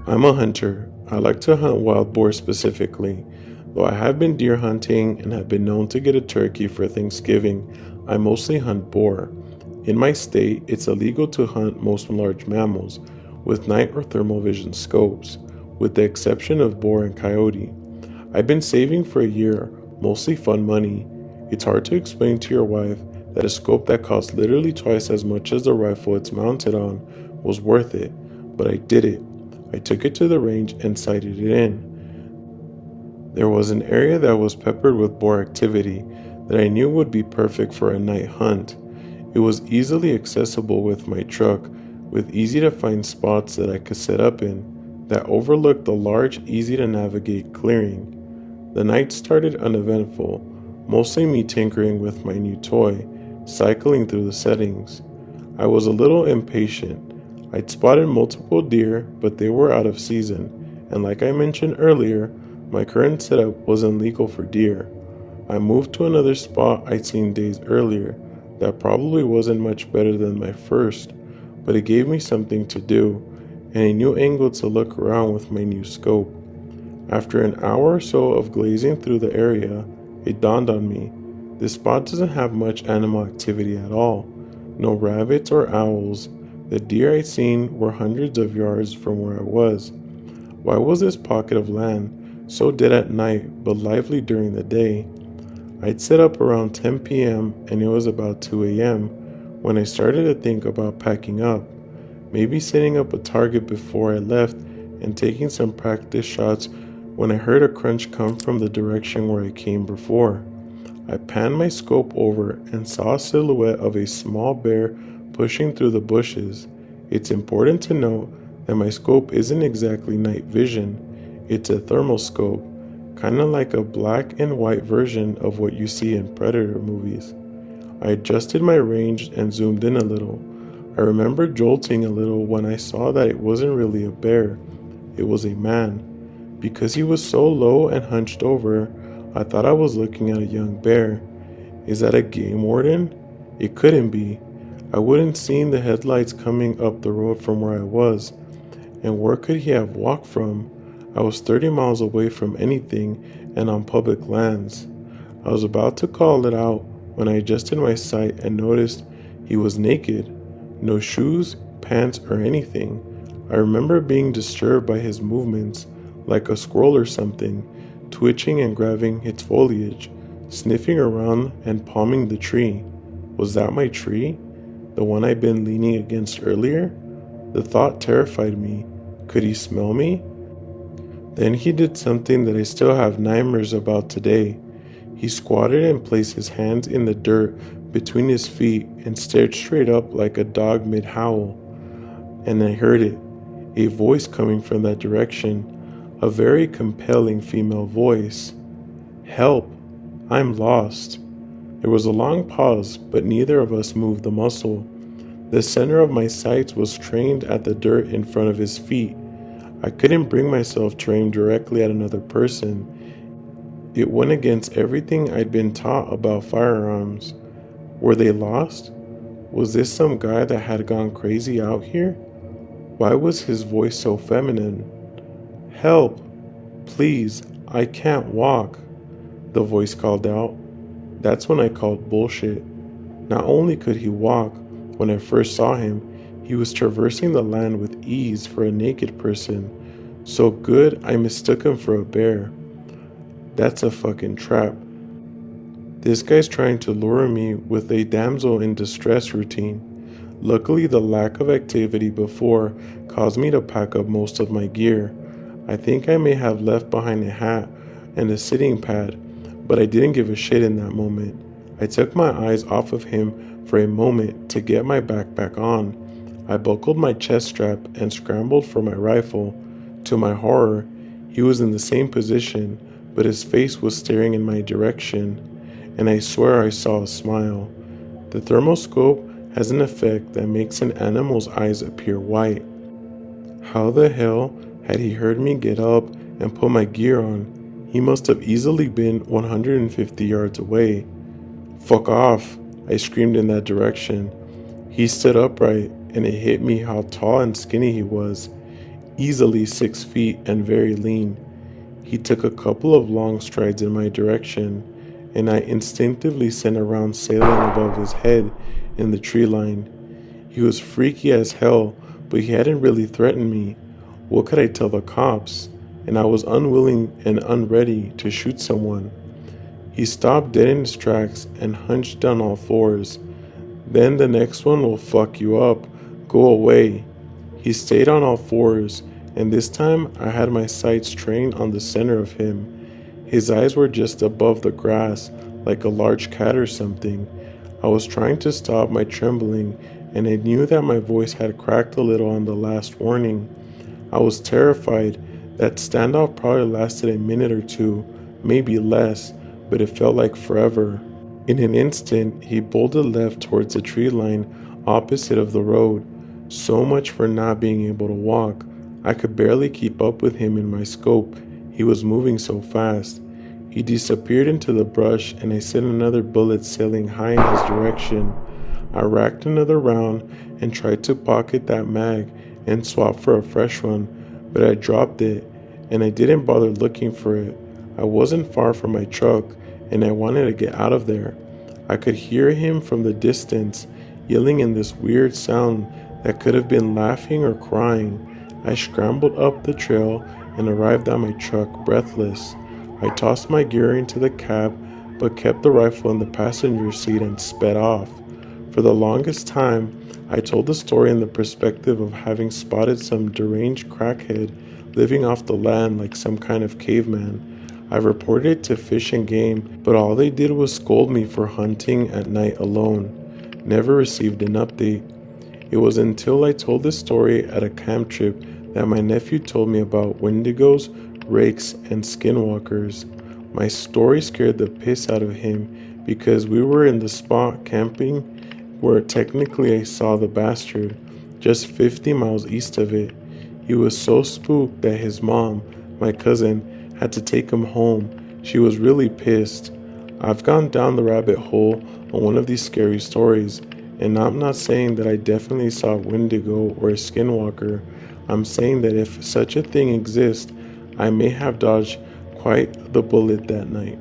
I'm a hunter. I like to hunt wild boar specifically. Though I have been deer hunting and have been known to get a turkey for Thanksgiving, I mostly hunt boar. In my state, it's illegal to hunt most large mammals with night or thermal vision scopes, with the exception of boar and coyote. I've been saving for a year, mostly fun money. It's hard to explain to your wife that a scope that costs literally twice as much as the rifle it's mounted on was worth it, but I did it. I took it to the range and sighted it in. There was an area that was peppered with boar activity that I knew would be perfect for a night hunt. It was easily accessible with my truck, with easy to find spots that I could set up in that overlooked the large, easy to navigate clearing. The night started uneventful, mostly me tinkering with my new toy, cycling through the settings. I was a little impatient. I'd spotted multiple deer, but they were out of season, and like I mentioned earlier, my current setup wasn't legal for deer. I moved to another spot I'd seen days earlier that probably wasn't much better than my first, but it gave me something to do and a new angle to look around with my new scope. After an hour or so of glazing through the area, it dawned on me. This spot doesn't have much animal activity at all. No rabbits or owls. The deer I'd seen were hundreds of yards from where I was. Why was this pocket of land so dead at night but lively during the day? I'd set up around 10 p.m. and it was about 2 a.m. when I started to think about packing up, maybe setting up a target before I left and taking some practice shots when I heard a crunch come from the direction where I came before. I panned my scope over and saw a silhouette of a small bear pushing through the bushes. It's important to note that my scope isn't exactly night vision, it's a thermal scope, kinda like a black and white version of what you see in Predator movies. I adjusted my range and zoomed in a little. I remember jolting a little when I saw that it wasn't really a bear, it was a man. Because he was so low and hunched over, I thought I was looking at a young bear. Is that a game warden? It couldn't be. I wouldn't seen the headlights coming up the road from where I was. And where could he have walked from? I was 30 miles away from anything and on public lands. I was about to call it out when I adjusted my sight and noticed he was naked. No shoes, pants, or anything. I remember being disturbed by his movements, like a squirrel or something, twitching and grabbing its foliage, sniffing around and palming the tree. Was that my tree? The one I'd been leaning against earlier? The thought terrified me. Could he smell me? Then he did something that I still have nightmares about today. He squatted and placed his hands in the dirt between his feet and stared straight up like a dog mid-howl. And I heard it, a voice coming from that direction, a very compelling female voice. Help! I'm lost. There was a long pause, but neither of us moved a muscle. The center of my sights was trained at the dirt in front of his feet. I couldn't bring myself to aim directly at another person. It went against everything I'd been taught about firearms. Were they lost? Was this some guy that had gone crazy out here? Why was his voice so feminine? Help! Please, I can't walk, the voice called out. That's when I called bullshit. Not only could he walk, when I first saw him, he was traversing the land with ease for a naked person. So good, I mistook him for a bear. That's a fucking trap. This guy's trying to lure me with a damsel in distress routine. Luckily, the lack of activity before caused me to pack up most of my gear. I think I may have left behind a hat and a sitting pad, but I didn't give a shit in that moment. I took my eyes off of him for a moment to get my backpack on. I buckled my chest strap and scrambled for my rifle. To my horror, he was in the same position, but his face was staring in my direction, and I swear I saw a smile. The thermoscope has an effect that makes an animal's eyes appear white. How the hell had he heard me get up and put my gear on? He must have easily been 150 yards away. Fuck off, I screamed in that direction. He stood upright, and it hit me how tall and skinny he was. easily 6 feet and very lean. He took a couple of long strides in my direction, and I instinctively sent a round sailing above his head in the tree line. He was freaky as hell, but he hadn't really threatened me. What could I tell the cops? And I was unwilling and unready to shoot someone. He stopped dead in his tracks and hunched down all fours. Then the next one will fuck you up. Go away. He stayed on all fours, and this time I had my sights trained on the center of him. His eyes were just above the grass, like a large cat or something. I was trying to stop my trembling, and I knew that my voice had cracked a little on the last warning. I was terrified. That standoff probably lasted a minute or two, maybe less, but it felt like forever. In an instant, he bolted left towards the tree line opposite of the road. So much for not being able to walk. I could barely keep up with him in my scope. He was moving so fast. He disappeared into the brush, and I sent another bullet sailing high in his direction. I racked another round and tried to pocket that mag and swap for a fresh one, but I dropped it, and I didn't bother looking for it. I wasn't far from my truck, and I wanted to get out of there. I could hear him from the distance, yelling in this weird sound that could have been laughing or crying. I scrambled up the trail and arrived at my truck, breathless. I tossed my gear into the cab, but kept the rifle in the passenger seat and sped off. For the longest time, I told the story in the perspective of having spotted some deranged crackhead living off the land like some kind of caveman. I reported it to Fish and Game, but all they did was scold me for hunting at night alone. Never received an update. It was until I told this story at a camp trip that my nephew told me about wendigos, rakes, and skinwalkers. My story scared the piss out of him because we were in the spot camping where technically I saw the bastard, just 50 miles east of it. He was so spooked that his mom, my cousin, had to take him home. She was really pissed. I've gone down the rabbit hole on one of these scary stories, and I'm not saying that I definitely saw a wendigo or a skinwalker. I'm saying that if such a thing exists, I may have dodged quite the bullet that night.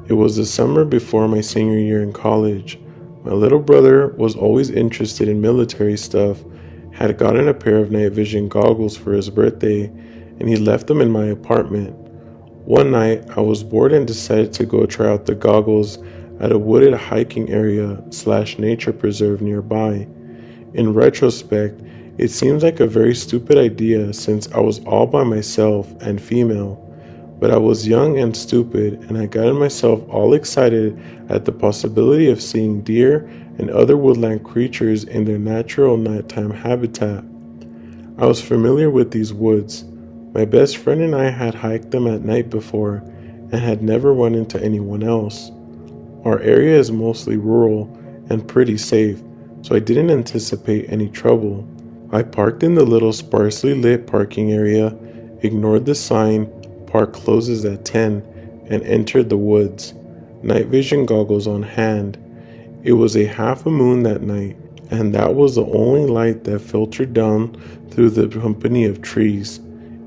It was the summer before my senior year in college. My little brother was always interested in military stuff, had gotten a pair of night vision goggles for his birthday, and he left them in my apartment. One night, I was bored and decided to go try out the goggles at a wooded hiking area / nature preserve nearby. In retrospect, it seems like a very stupid idea since I was all by myself and female. But I was young and stupid, and I got myself all excited at the possibility of seeing deer and other woodland creatures in their natural nighttime habitat. I was familiar with these woods. My best friend and I had hiked them at night before and had never run into anyone else. Our area is mostly rural and pretty safe, so I didn't anticipate any trouble. I parked in the little sparsely lit parking area, ignored the sign, "Park closes at 10, and entered the woods, night vision goggles on hand. It was a half a moon that night, and that was the only light that filtered down through the company of trees.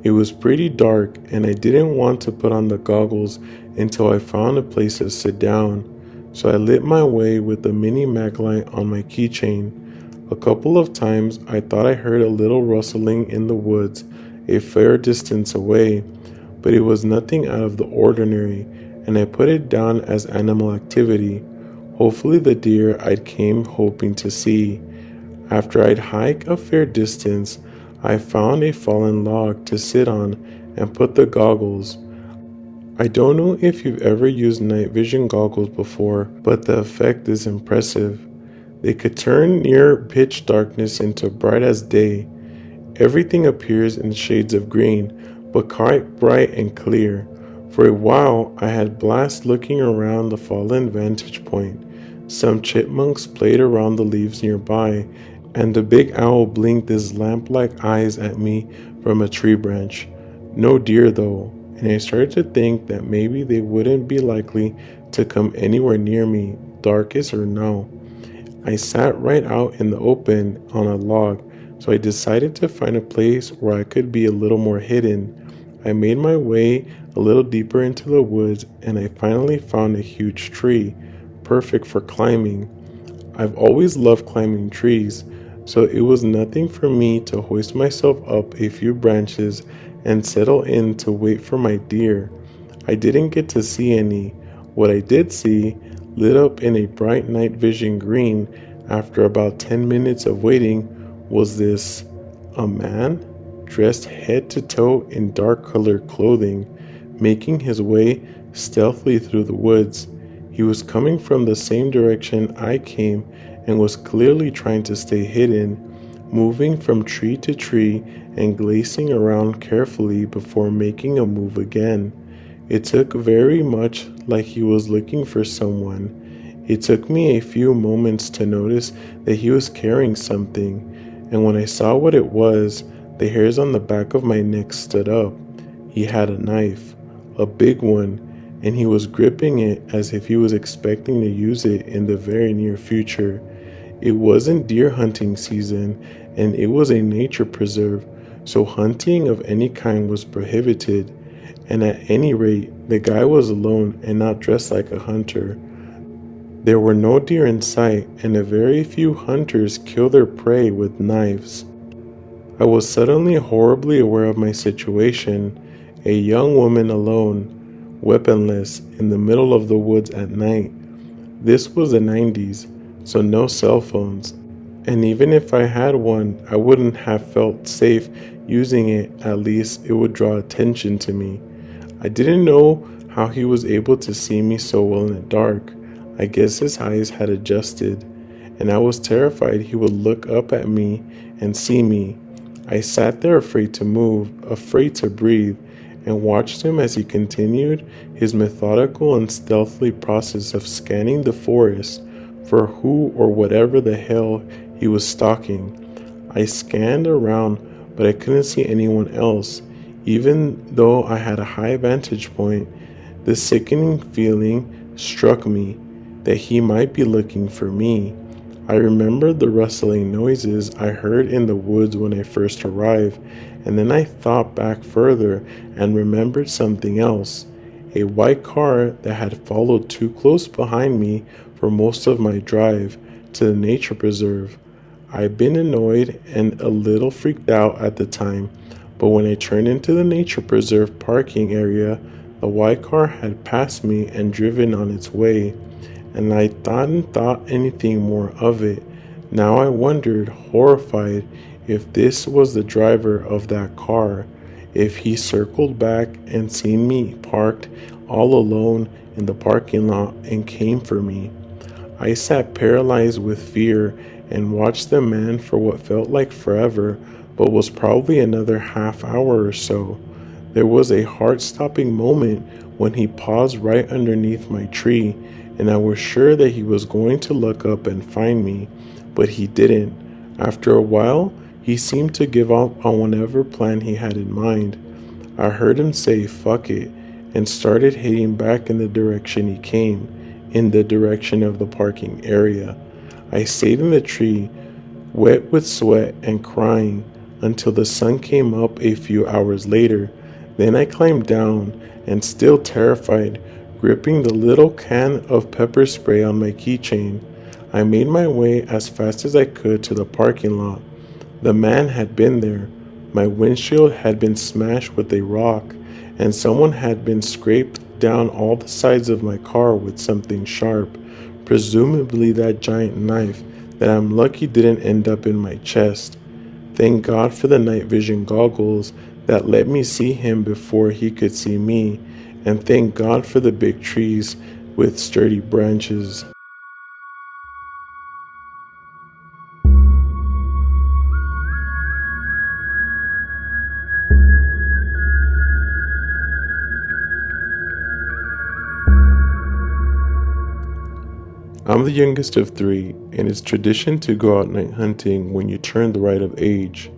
It was pretty dark, and I didn't want to put on the goggles until I found a place to sit down, so I lit my way with the mini mag light on my keychain. A couple of times I thought I heard a little rustling in the woods a fair distance away, but it was nothing out of the ordinary, and I put it down as animal activity, hopefully the deer I'd came hoping to see. After I'd hiked a fair distance, I found a fallen log to sit on and put the goggles. I don't know if you've ever used night vision goggles before, but the effect is impressive. They could turn near pitch darkness into bright as day. Everything appears in shades of green, but quite bright and clear. For a while, I had blast looking around the fallen vantage point. Some chipmunks played around the leaves nearby, and the big owl blinked his lamp-like eyes at me from a tree branch. No deer though, and I started to think that maybe they wouldn't be likely to come anywhere near me, darkest or no. I sat right out in the open on a log, so I decided to find a place where I could be a little more hidden. I made my way a little deeper into the woods and I finally found a huge tree, perfect for climbing. I've always loved climbing trees, so it was nothing for me to hoist myself up a few branches and settle in to wait for my deer. I didn't get to see any. What I did see, lit up in a bright night vision green after about 10 minutes of waiting, was this a man dressed head to toe in dark colored clothing, making his way stealthily through the woods. He was coming from the same direction I came and was clearly trying to stay hidden, moving from tree to tree and glazing around carefully before making a move again. It took very much like he was looking for someone. It took me a few moments to notice that he was carrying something, and when I saw what it was, the hairs on the back of my neck stood up. He had a knife, a big one, and he was gripping it as if he was expecting to use it in the very near future. It wasn't deer hunting season, and it was a nature preserve, so hunting of any kind was prohibited. And at any rate, the guy was alone and not dressed like a hunter. There were no deer in sight, and a very few hunters kill their prey with knives. I was suddenly horribly aware of my situation, a young woman alone, weaponless, in the middle of the woods at night. This was the 90s, so no cell phones, and even if I had one, I wouldn't have felt safe using it. At least it would draw attention to me. I didn't know how he was able to see me so well in the dark. I guess his eyes had adjusted, and I was terrified he would look up at me and see me. I sat there afraid to move, afraid to breathe, and watched him as he continued his methodical and stealthy process of scanning the forest for who or whatever the hell he was stalking. I scanned around, but I couldn't see anyone else. Even though I had a high vantage point, the sickening feeling struck me that he might be looking for me. I remembered the rustling noises I heard in the woods when I first arrived, and then I thought back further and remembered something else. A white car that had followed too close behind me for most of my drive to the nature preserve. I'd been annoyed and a little freaked out at the time, but when I turned into the nature preserve parking area, the white car had passed me and driven on its way, and I hadn't thought anything more of it. Now I wondered, horrified, if this was the driver of that car, if he circled back and seen me parked all alone in the parking lot and came for me. I sat paralyzed with fear and watched the man for what felt like forever, but was probably another half hour or so. There was a heart-stopping moment when he paused right underneath my tree, and I was sure that he was going to look up and find me, but he didn't. After a while, he seemed to give up on whatever plan he had in mind. I heard him say, "Fuck it," and started heading back in the direction he came, in the direction of the parking area. I stayed in the tree, wet with sweat and crying, until the sun came up a few hours later. Then I climbed down, and still terrified, gripping the little can of pepper spray on my keychain, I made my way as fast as I could to the parking lot. The man had been there. My windshield had been smashed with a rock, and someone had been scraped down all the sides of my car with something sharp, presumably that giant knife that I'm lucky didn't end up in my chest. Thank God for the night vision goggles that let me see him before he could see me, and thank God for the big trees with sturdy branches. I'm the youngest of three, and it's tradition to go out night hunting when you turn the right of age.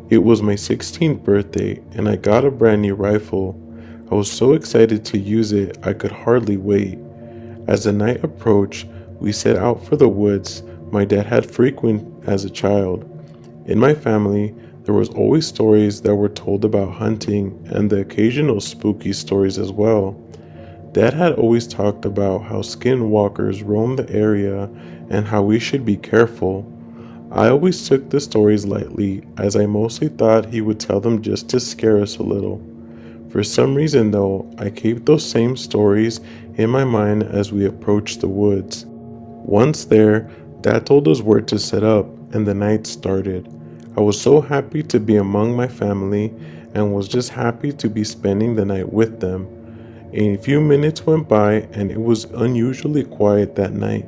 It was my 16th birthday, and I got a brand new rifle. I was so excited to use it, I could hardly wait. As the night approached, we set out for the woods my dad had frequented as a child. In my family, there was always stories that were told about hunting and the occasional spooky stories as well. Dad had always talked about how skinwalkers roam the area and how we should be careful. I always took the stories lightly, as I mostly thought he would tell them just to scare us a little. For some reason, though, I kept those same stories in my mind as we approached the woods. Once there, Dad told us where to set up, and the night started. I was so happy to be among my family and was just happy to be spending the night with them. A few minutes went by, and it was unusually quiet that night,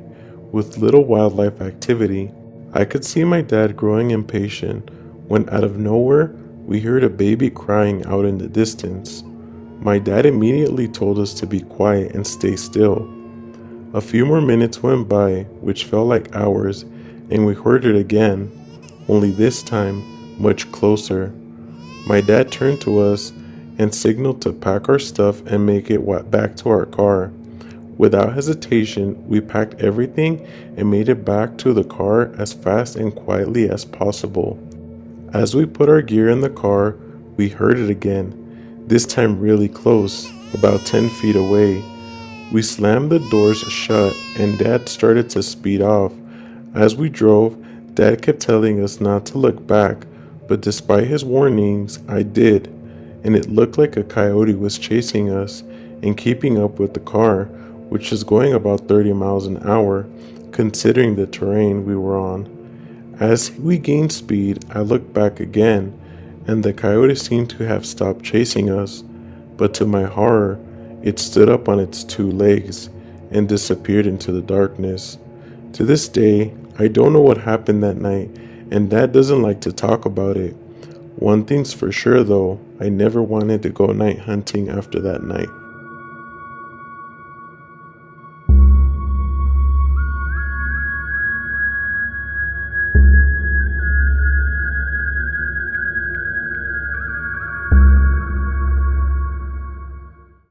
with little wildlife activity. I could see my dad growing impatient when, out of nowhere, we heard a baby crying out in the distance. My dad immediately told us to be quiet and stay still. A few more minutes went by, which felt like hours, and we heard it again, only this time much closer. My dad turned to us and signaled to pack our stuff and make it back to our car. Without hesitation, we packed everything and made it back to the car as fast and quietly as possible. As we put our gear in the car, we heard it again, this time really close, about 10 feet away. We slammed the doors shut and Dad started to speed off. As we drove, Dad kept telling us not to look back, but despite his warnings, I did, and it looked like a coyote was chasing us and keeping up with the car, which is going about 30 miles an hour, considering the terrain we were on. As we gained speed, I looked back again, and the coyote seemed to have stopped chasing us, but to my horror, it stood up on its two legs and disappeared into the darkness. To this day, I don't know what happened that night, and Dad doesn't like to talk about it. One thing's for sure though, I never wanted to go night hunting after that night.